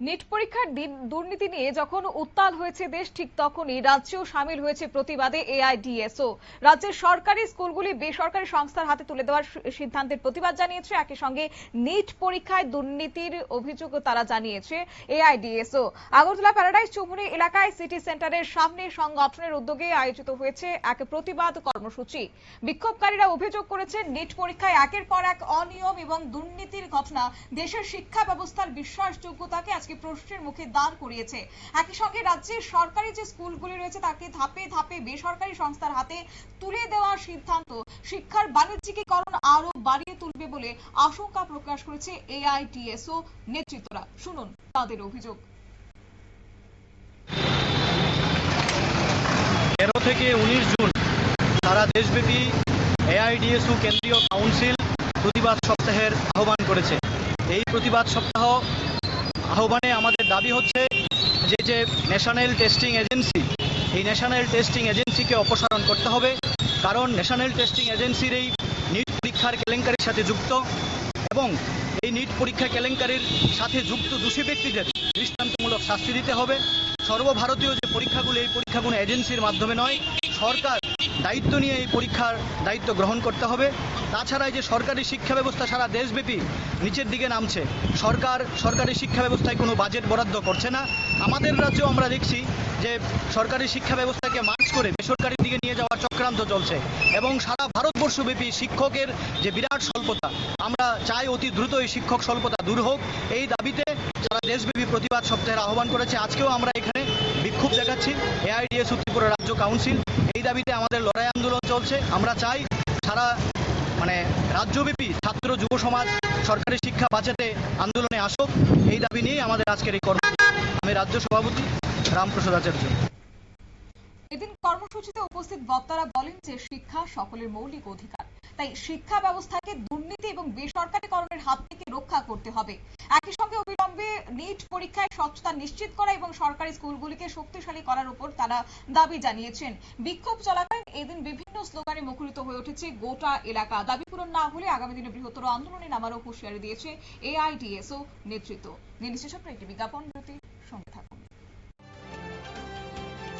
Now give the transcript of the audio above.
NEET পরীক্ষার দুর্নীতি নিয়ে যখন উত্তাল হয়েছে দেশ, ঠিক তখনই রাজ্যেও সামিল হয়েছে প্রতিবাদে এআইডিএসও। রাজ্যের সরকারি স্কুলগুলি বেসরকারি সংস্থার হাতে তুলে দেওয়ার সিদ্ধান্তের প্রতিবাদ জানিয়েছে। একই সঙ্গে নিট পরীক্ষায় দুর্নীতির অভিযোগ তারা জানিয়েছে এআইডিএসও। আগরতলা প্যারাডাইস চৌমুহনী এলাকায় সিটি সেন্টারের সামনে সংগঠনের উদ্যোগে আয়োজিত হয়েছে এক প্রতিবাদ কর্মসূচি। বিক্ষোভকারীরা অভিযোগ করেছেন, নিট পরীক্ষায় একের পর এক অনিয়ম এবং দুর্নীতির ঘটনা দেশের শিক্ষা ব্যবস্থার বিশ্বাসযোগ্যতাকে আজকে প্রশ্নের মুখে দাঁড় করিয়েছে। একই সঙ্গে রাজ্যের সরকারি যে স্কুলগুলি রয়েছে তাকে ধাপে ধাপে বেসরকারি সংস্থার হাতে তুলে দেওয়ার সিদ্ধান্ত শিক্ষার বাণিজ্যিকীকরণ আরো বাড়িয়ে তুলবে বলে আশঙ্কা প্রকাশ করেছে এআইডিএসও নেতৃত্বরা। শুনুন তাদের অভিযোগ। 13 থেকে 19 জুন সারা দেশব্যাপী এআইডিএসও কেন্দ্রীয় কাউন্সিল প্রতিবাদ সপ্তাহের আহ্বান করেছে। এই প্রতিবাদ সপ্তাহ আহ্বানে আমাদের দাবি হচ্ছে যে ন্যাশনাল টেস্টিং এজেন্সি, এই ন্যাশনাল টেস্টিং এজেন্সিকে অপসারণ করতে হবে। কারণ ন্যাশনাল টেস্টিং এজেন্সির এই নিট পরীক্ষার কেলেঙ্কারির সাথে যুক্ত এবং এই নিট পরীক্ষা কেলেঙ্কারির সাথে যুক্ত দোষী ব্যক্তিদের দৃষ্টান্তমূলক শাস্তি দিতে হবে। সর্বভারতীয় যে পরীক্ষাগুলো, এই পরীক্ষাগুলো এজেন্সির মাধ্যমে নয়, সরকার দায়িত্ব নিয়ে এই পরীক্ষার দায়িত্ব গ্রহণ করতে হবে। তাছাড়া এই যে সরকারি শিক্ষা ব্যবস্থা সারা দেশব্যাপী নিচের দিকে নামছে, সরকারি শিক্ষা ব্যবস্থায় কোনো বাজেট বরাদ্দ করছে না। আমাদের রাজ্যেও আমরা দেখছি যে সরকারি শিক্ষা ব্যবস্থাকে মার্চ করে বেসরকারির দিকে নিয়ে যাওয়ার চক্রান্ত চলছে এবং সারা ভারতবর্ষব্যাপী শিক্ষকের যে বিরাট স্বল্পতা, আমরা চাই অতি দ্রুত এই শিক্ষক স্বল্পতা দূর হোক। এই দাবিতে সারা দেশব্যাপী প্রতিবাদ সপ্তাহের আহ্বান করেছে। আজকেও আমরা এখানে বিক্ষোভ দেখাচ্ছি। এআইডিএসও ত্রিপুরা রাজ্য কাউন্সিল, এই দাবিতে আমাদের লড়াই আন্দোলন চলছে। আমরা চাই সারা রাজ্যব্যাপী ছাত্র যুব সমাজ সরকারি শিক্ষা বাঁচাতে আন্দোলনে আসুক। এই দাবি নিয়ে আমাদের আজকের এই কর্মসূচি। আমি রাজ্য সভাপতি রামপ্রসাদ আচার্য। এদিন কর্মসূচিতে উপস্থিত বক্তারা বলেন যে শিক্ষা সকলের মৌলিক অধিকার, তাই শিক্ষা ব্যবস্থাকে দুর্নীতি এবং বেসরকারীকরণের হাত থেকে রক্ষা করতে হবে। একই সঙ্গে অবিলম্বে নিট পরীক্ষায় স্বচ্ছতা নিশ্চিত করা এবং সরকারি স্কুলগুলিকে শক্তিশালী করার উপর তারা দাবি জানিয়েছেন। বিক্ষোভ চলাকালীন এদিন বিভিন্ন স্লোগানে মুখরিত হয়ে উঠেছে গোটা এলাকা। দাবি পূরণ না হলে আগামী দিনে বৃহত্তর আন্দোলনে নামারও হুঁশিয়ারি দিয়েছে এআইডিএসও নেতৃত্ব। নিয়ে নিচ্ছে ছোট্ট একটি বিজ্ঞাপন বিরতি, সঙ্গে থাকুন।